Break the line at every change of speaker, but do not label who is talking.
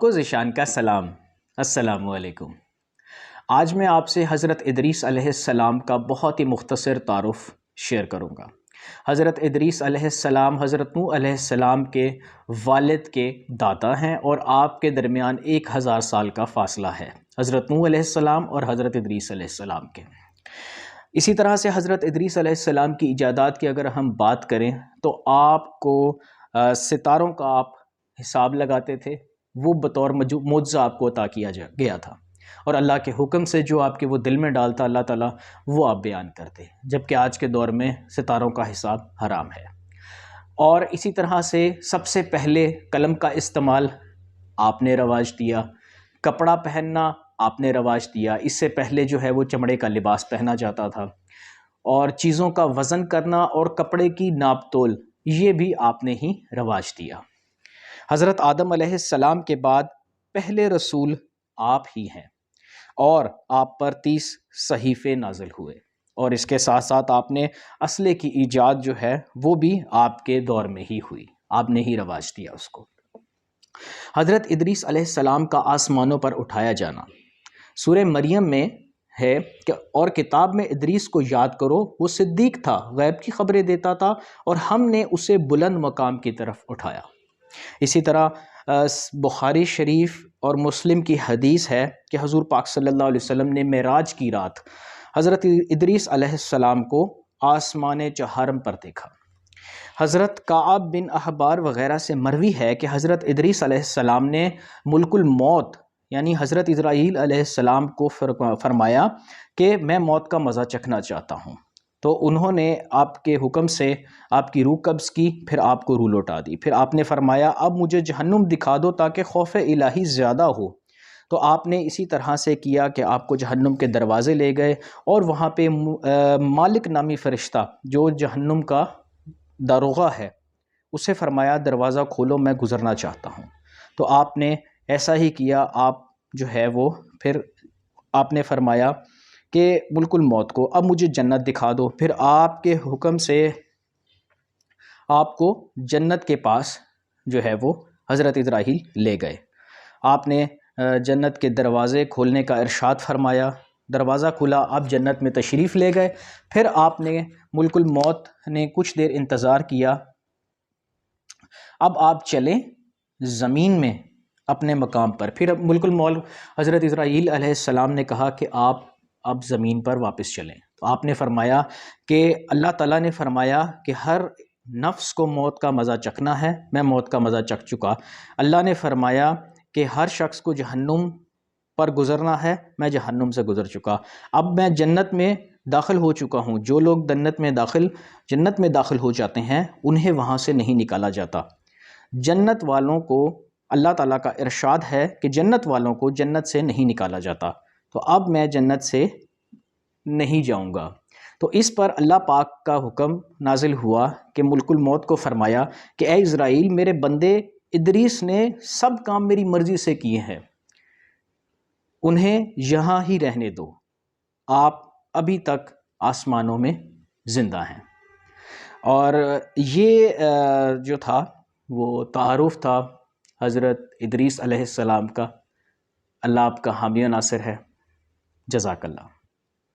کو ذیشان کا سلام، السلام علیکم۔ آج میں آپ سے حضرت ادریس علیہ السلام کا بہت ہی مختصر تعارف شیئر کروں گا۔ حضرت ادریس علیہ السلام حضرت نوح علیہ السلام کے والد کے دادا ہیں اور آپ کے درمیان 1000 سال کا فاصلہ ہے، حضرت نوح علیہ السلام اور حضرت ادریس علیہ السلام کے۔ اسی طرح سے حضرت ادریس علیہ السلام کی ایجادات کی اگر ہم بات کریں تو آپ کو ستاروں کا آپ حساب لگاتے تھے، وہ بطور معجزہ آپ کو عطا کیا گیا تھا، اور اللہ کے حکم سے جو آپ کے وہ دل میں ڈالتا اللہ تعالیٰ وہ آپ بیان کرتے، جبکہ آج کے دور میں ستاروں کا حساب حرام ہے۔ اور اسی طرح سے سب سے پہلے قلم کا استعمال آپ نے رواج دیا، کپڑا پہننا آپ نے رواج دیا، اس سے پہلے جو ہے وہ چمڑے کا لباس پہنا جاتا تھا، اور چیزوں کا وزن کرنا اور کپڑے کی ناپ تول یہ بھی آپ نے ہی رواج دیا۔ حضرت آدم علیہ السلام کے بعد پہلے رسول آپ ہی ہیں، اور آپ پر 30 صحیفے نازل ہوئے، اور اس کے ساتھ ساتھ آپ نے اسلحے کی ایجاد جو ہے وہ بھی آپ کے دور میں ہی ہوئی، آپ نے ہی رواج دیا اس کو۔ حضرت ادریس علیہ السلام کا آسمانوں پر اٹھایا جانا سورہ مریم میں ہے کہ اور کتاب میں ادریس کو یاد کرو، وہ صدیق تھا، غیب کی خبریں دیتا تھا، اور ہم نے اسے بلند مقام کی طرف اٹھایا۔ اسی طرح بخاری شریف اور مسلم کی حدیث ہے کہ حضور پاک صلی اللہ علیہ وسلم نے معراج کی رات حضرت ادریس علیہ السلام کو آسمان چہارم پر دیکھا۔ حضرت کعب بن احبار وغیرہ سے مروی ہے کہ حضرت ادریس علیہ السلام نے ملک الموت یعنی حضرت اسرائیل علیہ السلام کو فرمایا کہ میں موت کا مزہ چکھنا چاہتا ہوں، تو انہوں نے آپ کے حکم سے آپ کی روح قبض کی، پھر آپ کو روح لوٹا دی، پھر آپ نے فرمایا اب مجھے جہنم دکھا دو تاکہ خوف الہی زیادہ ہو، تو آپ نے اسی طرح سے کیا کہ آپ کو جہنم کے دروازے لے گئے، اور وہاں پہ مالک نامی فرشتہ جو جہنم کا داروغہ ہے اسے فرمایا دروازہ کھولو میں گزرنا چاہتا ہوں، تو آپ نے ایسا ہی کیا، آپ جو ہے وہ پھر آپ نے فرمایا کہ ملک الموت کو اب مجھے جنت دکھا دو، پھر آپ کے حکم سے آپ کو جنت کے پاس جو ہے وہ حضرت اسرائیل لے گئے، آپ نے جنت کے دروازے کھولنے کا ارشاد فرمایا، دروازہ کھلا، آپ جنت میں تشریف لے گئے، پھر آپ نے ملک الموت نے کچھ دیر انتظار کیا، اب آپ چلیں زمین میں اپنے مقام پر، پھر ملک الموت حضرت اسرائیل علیہ السلام نے کہا کہ آپ اب زمین پر واپس چلیں، تو آپ نے فرمایا کہ اللہ تعالیٰ نے فرمایا کہ ہر نفس کو موت کا مزہ چکھنا ہے، میں موت کا مزہ چکھ چکا، اللہ نے فرمایا کہ ہر شخص کو جہنم پر گزرنا ہے، میں جہنم سے گزر چکا، اب میں جنت میں داخل ہو چکا ہوں، جو لوگ جنت میں داخل ہو جاتے ہیں انہیں وہاں سے نہیں نکالا جاتا، جنت والوں کو اللہ تعالیٰ کا ارشاد ہے کہ جنت والوں کو جنت سے نہیں نکالا جاتا، تو اب میں جنت سے نہیں جاؤں گا، تو اس پر اللہ پاک کا حکم نازل ہوا کہ ملک الموت کو فرمایا کہ اے اسرائیل میرے بندے ادریس نے سب کام میری مرضی سے کیے ہیں، انہیں یہاں ہی رہنے دو، آپ ابھی تک آسمانوں میں زندہ ہیں۔ اور یہ جو تھا وہ تعارف تھا حضرت ادریس علیہ السلام کا۔ اللہ آپ کا حامی و ناصر ہے، جزاک اللہ۔